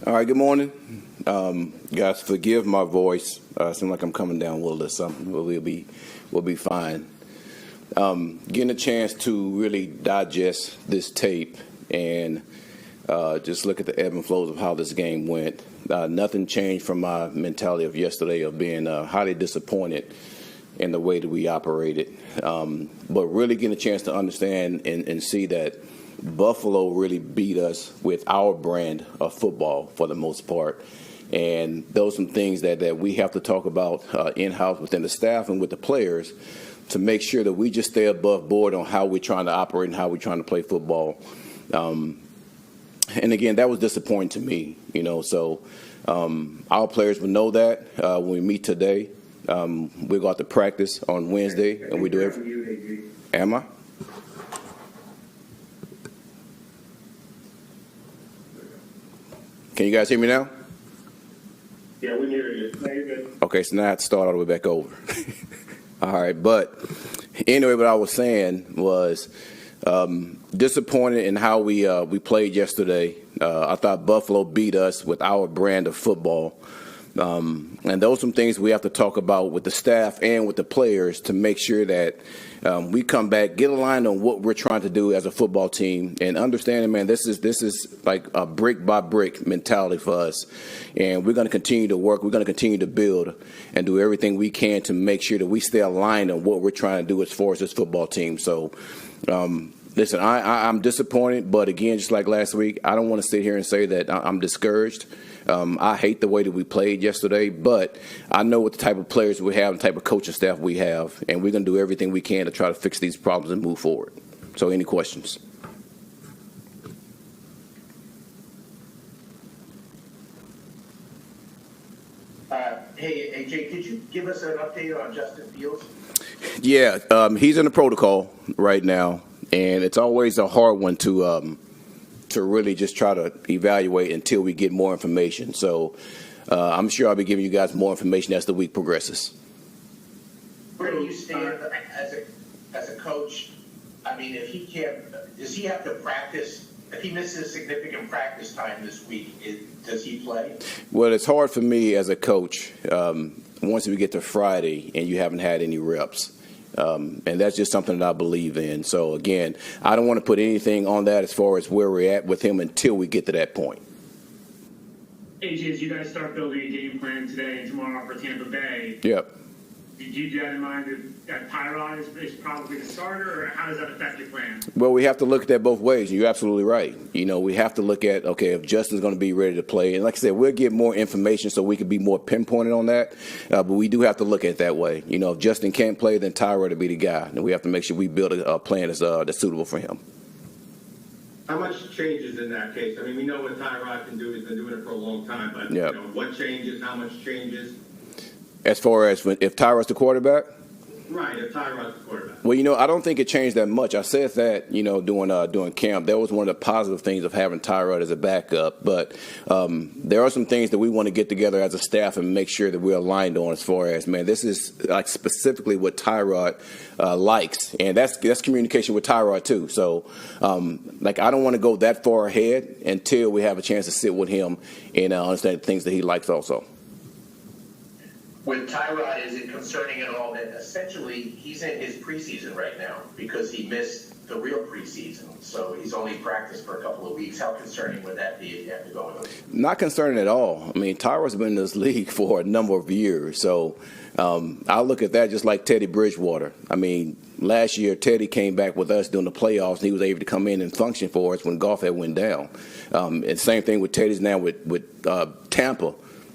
All right, good morning. Guys, forgive my voice. Seems like I'm coming down with a little something, but we'll be fine. Getting a chance to really digest this tape and just look at the ebb and flows of how this game went. Nothing changed from my mentality of yesterday of being highly disappointed in the way that we operated. But really getting a chance to understand and see that Buffalo really beat us with our brand of football for the most part. And those are some things that we have to talk about in-house within the staff and with the players to make sure that we just stay above board on how we're trying to operate and how we're trying to play football. And again, that was disappointing to me, so our players will know that when we meet today. We go out to practice on Wednesday, and we do everything. Am I? Can you guys hear me now? Yeah, we hear you. No, you're good. Okay, so now I have to start all the way back over. All right, but anyway, what I was saying was disappointed in how we played yesterday. I thought Buffalo beat us with our brand of football. And those are some things we have to talk about with the staff and with the players to make sure that we come back, get aligned on what we're trying to do as a football team, and understanding, man, this is like a brick by brick mentality for us. And we're going to continue to work. We're going to continue to build and do everything we can to make sure that we stay aligned on what we're trying to do as far as this football team. So, listen, I'm disappointed, but again, just like last week, I don't want to sit here and say that I'm discouraged. I hate the way that we played yesterday, but I know what the type of players we have and the type of coaching staff we have, and we're going to do everything we can to try to fix these problems and move forward. So any questions? Hey, AJ, could you give us an update on Justin Fields? Yeah, he's in the protocol right now, and it's always a hard one to really just try to evaluate until we get more information. So I'm sure I'll be giving you guys more information as the week progresses. Where do you stand as a coach? I mean, if he can't, does he have to practice? If he misses significant practice time this week, does he play? Well, it's hard for me as a coach once we get to Friday and you haven't had any reps. And that's just something that I believe in. So, again, I don't want to put anything on that as far as where we're at with him until we get to that point. AJ, as you guys start building a game plan today and tomorrow for Tampa Bay, Yep. did you have in mind that Tyrod is probably the starter, or how does that affect your plan? Well, we have to look at that both ways. You're absolutely right. We have to look at, okay, if Justin's going to be ready to play. And like I said, we'll get more information so we can be more pinpointed on that. But we do have to look at it that way. If Justin can't play, then Tyrod will be the guy. And we have to make sure we build a plan that's suitable for him. How much changes in that case? I mean, we know what Tyrod can do. He's been doing it for a long time. But Yep. What changes? How much changes? As far as if Tyrod's the quarterback? Right, if Tyrod's the quarterback. Well, I don't think it changed that much. I said that, during camp. That was one of the positive things of having Tyrod as a backup. But there are some things that we want to get together as a staff and make sure that we're aligned on as far as, man, this is like specifically what Tyrod likes. And that's communication with Tyrod, too. So, I don't want to go that far ahead until we have a chance to sit with him and understand the things that he likes also. With Tyrod, is it concerning at all that essentially he's in his preseason right now because he missed the real preseason? So he's only practiced for a couple of weeks. How concerning would that be if you have to go with him? Not concerning at all. I mean, Tyrod's been in this league for a number of years. So I look at that just like Teddy Bridgewater. I mean, last year Teddy came back with us during the playoffs, and he was able to come in and function for us when Goff had went down. And same thing with Teddy's now with Tampa.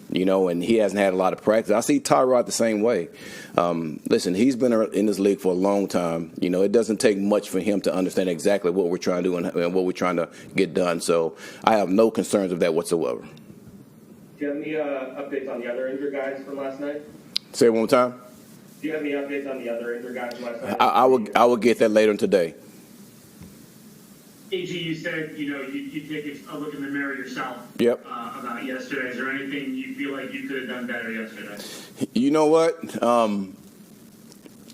And he hasn't had a lot of practice. I see Tyrod the same way. Listen, he's been in this league for a long time. It doesn't take much for him to understand exactly what we're trying to do and what we're trying to get done. So I have no concerns of that whatsoever. Do you have any updates on the other injured guys from last night? Say it one more time. Do you have any updates on the other injured guys from last night? I will get that later today. AJ, you said, you take a look in the mirror yourself. Yep. About yesterday. Is there anything you feel like you could have done better yesterday? You know what?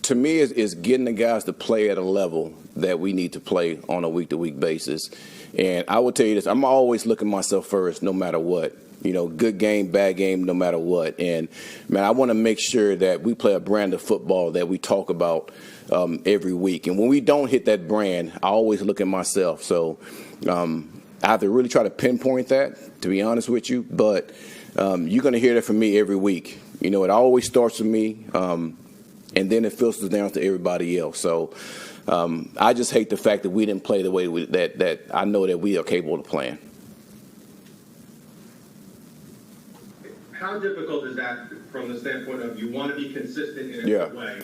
to me, is getting the guys to play at a level that we need to play on a week-to-week basis. And I will tell you this, I'm always looking myself first no matter what. Good game, bad game, no matter what. And, man, I want to make sure that we play a brand of football that we talk about every week. And when we don't hit that brand, I always look at myself. So I have to really try to pinpoint that, to be honest with you. But you're going to hear that from me every week. It always starts with me, and then it filters down to everybody else. So I just hate the fact that we didn't play the way that I know that we are capable of playing. How difficult is that from the standpoint of you want to be consistent in a good way?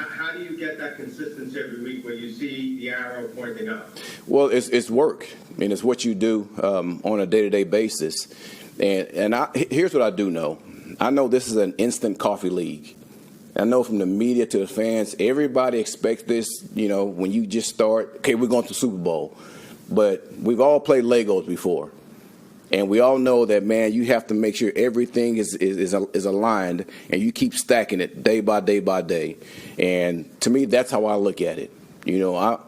How do you get that consistency every week where you see the arrow pointing up? Well, it's work. It's what you do on a day-to-day basis. And here's what I do know. I know this is an instant coffee league. I know from the media to the fans, everybody expects this, when you just start, okay, we're going to the Super Bowl. But we've all played Legos before. And we all know that, man, you have to make sure everything is aligned, and you keep stacking it day by day by day. And to me, that's how I look at it. I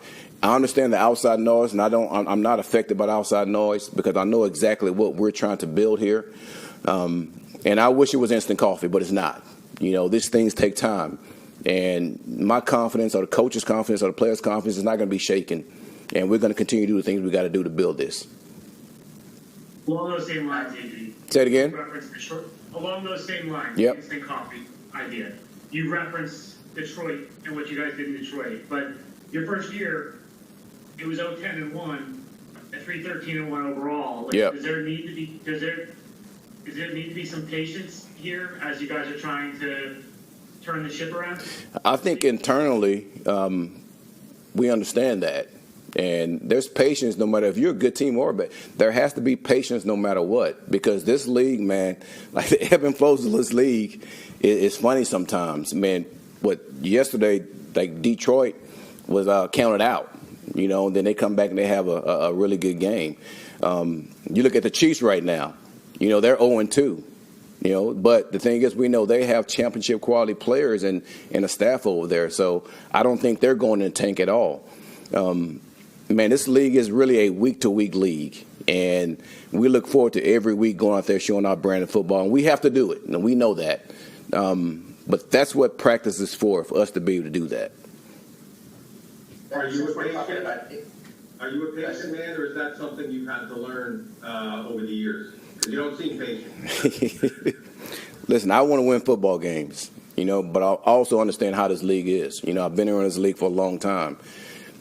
understand the outside noise, and I'm not affected by the outside noise because I know exactly what we're trying to build here. And I wish it was instant coffee, but it's not. These things take time. And my confidence or the coach's confidence or the player's confidence is not going to be shaken. And we're going to continue to do the things we got to do to build this. Along those same lines, Adrian. Say it again. Along those same lines, yep. Instant coffee idea. You referenced Detroit and what you guys did in Detroit, but your first year, it was 0-10-1, at 3-13-1 overall. Yep. Does there need to be some patience here as you guys are trying to turn the ship around? I think internally, we understand that. And there's patience no matter if you're a good team or bad. There has to be patience no matter what. Because this league, man, like the ebb and flows of this league is funny sometimes. Man, yesterday, like Detroit was counted out, and then they come back and they have a really good game. You look at the Chiefs right now, they're 0-2. But the thing is, we know they have championship quality players and a staff over there. So I don't think they're going in the tank at all. Man, this league is really a week-to-week league, and we look forward to every week going out there showing our brand of football, and we have to do it, and we know that. But that's what practice is for us to be able to do that. Are you a patient man, or is that something you've had to learn over the years? Because you don't seem patient. Listen, I want to win football games, but I also understand how this league is. I've been here in this league for a long time,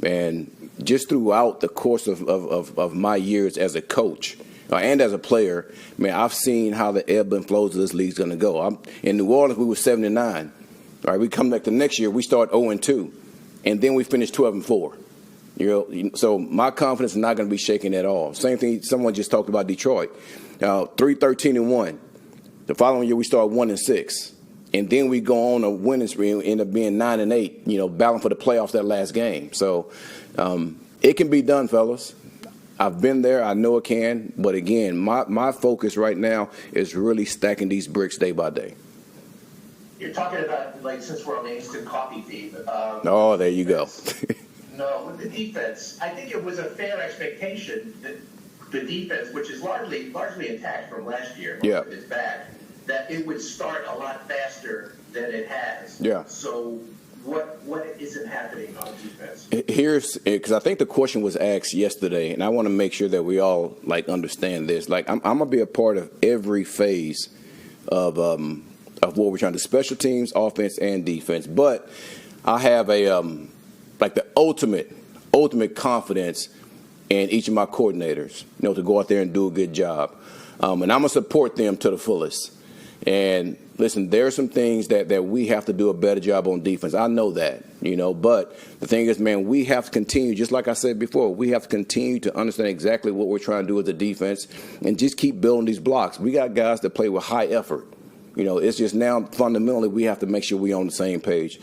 and just throughout the course of my years as a coach and as a player, man, I've seen how the ebb and flows of this league is going to go. In New Orleans, we were 7-9. All right, we come back the next year, we start 0-2, and then we finish 12-4. So my confidence is not going to be shaken at all. Same thing. Someone just talked about Detroit, 3-13-1. The following year, we start 1-6. And then we go on a winning spree and end up being 9-8, battling for the playoffs that last game. So it can be done, fellas. I've been there. I know it can. But, again, my focus right now is really stacking these bricks day by day. You're talking about, since we're on the instant coffee theme. Oh, there you go. No, with the defense, I think it was a fair expectation that the defense, which is largely intact from last year, most of it's back, that it would start a lot faster than it has. Yeah. So what isn't happening on defense? Because I think the question was asked yesterday, and I want to make sure that we all understand this. I'm gonna be a part of every phase of what we're trying to do, special teams, offense, and defense. But I have the ultimate confidence in each of my coordinators, to go out there and do a good job, and I'm gonna support them to the fullest. And listen, there are some things that we have to do a better job on defense. I know that, but the thing is, man, we have to continue, just like I said before, we have to continue to understand exactly what we're trying to do with the defense and just keep building these blocks. We got guys that play with high effort. It's just now fundamentally we have to make sure we're on the same page.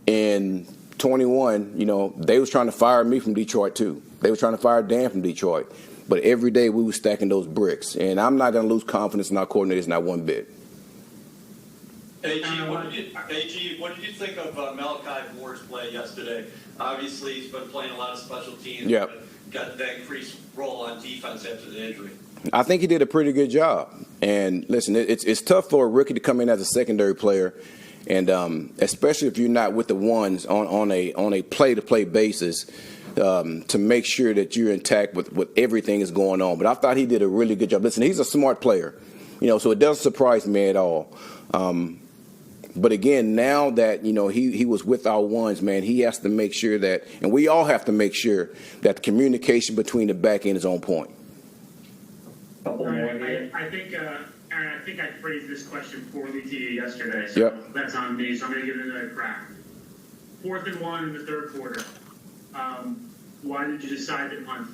In 21, they was trying to fire me from Detroit too. They were trying to fire Dan from Detroit. But every day we were stacking those bricks. And I'm not going to lose confidence in our coordinators, not one bit. AG, what did you think of Malachi Moore's play yesterday? Obviously, he's been playing a lot of special teams. Yep. But got that increased role on defense after the injury. I think he did a pretty good job. And listen, it's tough for a rookie to come in as a secondary player, and especially if you're not with the ones on a play-to-play basis, to make sure that you're intact with everything is going on. But I thought he did a really good job. Listen, he's a smart player, so it doesn't surprise me at all. But again, now that he was with our ones, man, he has to make sure that, and we all have to make sure that the communication between the back end is on point. I think, Aaron, I think I phrased this question poorly to you yesterday, so that's on me. So I'm going to give it another crack. 4th and 1 in the third quarter. Why did you decide to punt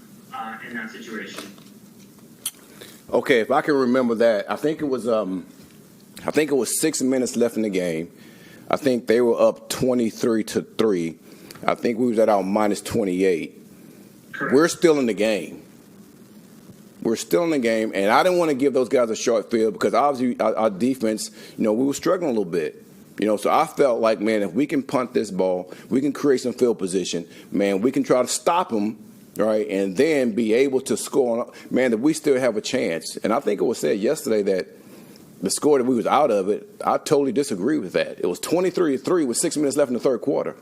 in that situation? Okay, if I can remember that, I think it was 6 minutes left in the game. I think they were up 23-3. I think we was at our minus 28. Correct. We're still in the game. We're still in the game, and I didn't want to give those guys a short field because obviously our defense, we were struggling a little bit. So I felt like, man, if we can punt this ball, we can create some field position, man, we can try to stop them, right, and then be able to score, man, that we still have a chance. And I think it was said yesterday that the score that we was out of it, I totally disagree with that. It was 23-3 with 6 minutes left in the third quarter.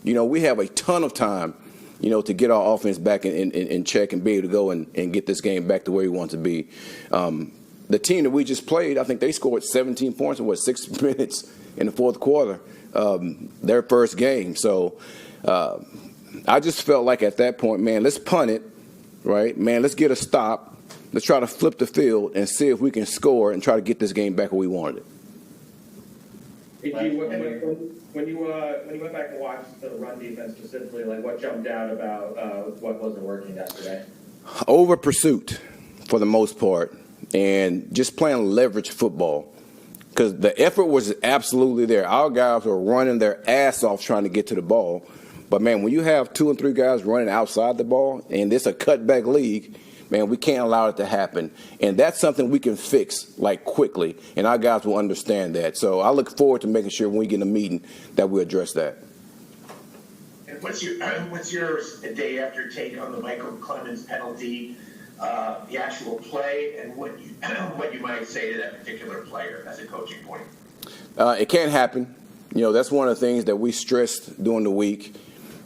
We have a ton of time, to get our offense back in check and be able to go and get this game back to where we want to be. The team that we just played, I think they scored 17 points in 6 minutes in the fourth quarter, their first game. So I just felt like at that point, man, let's punt it, right? Man, let's get a stop. Let's try to flip the field and see if we can score and try to get this game back where we wanted it. When you went back and watched the run defense specifically, like what jumped out about what wasn't working yesterday? Over pursuit for the most part, and just playing leverage football. Because the effort was absolutely there. Our guys were running their ass off trying to get to the ball. But, man, when you have 2 and 3 guys running outside the ball, and it's a cutback league, man, we can't allow it to happen. And that's something we can fix, quickly. And our guys will understand that. So I look forward to making sure when we get in a meeting that we address that. And what's your day after take on the Michael Clemens penalty, the actual play, and what you might say to that particular player as a coaching point? It can't happen. That's one of the things that we stressed during the week.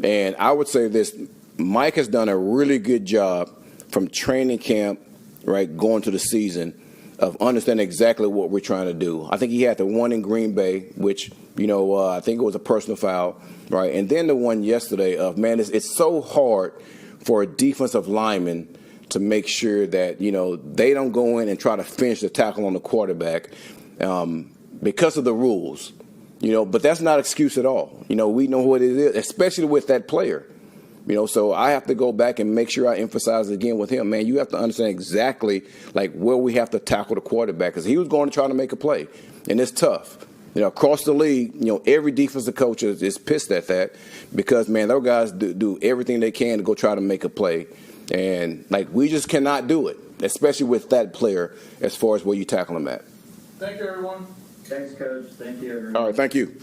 And I would say this, Mike has done a really good job from training camp, right, going to the season, of understanding exactly what we're trying to do. I think he had the one in Green Bay, which, I think it was a personal foul, right? And then the one yesterday of, man, it's so hard for a defensive lineman to make sure that, they don't go in and try to finish the tackle on the quarterback because of the rules. But that's not an excuse at all. We know what it is, especially with that player. So I have to go back and make sure I emphasize again with him, man, you have to understand exactly, where we have to tackle the quarterback. Because he was going to try to make a play, and it's tough. Across the league, every defensive coach is pissed at that because, man, those guys do everything they can to go try to make a play. And, we just cannot do it, especially with that player as far as where you tackle him at. Thank you, everyone. Thanks, Coach. Thank you, everyone. All right, thank you.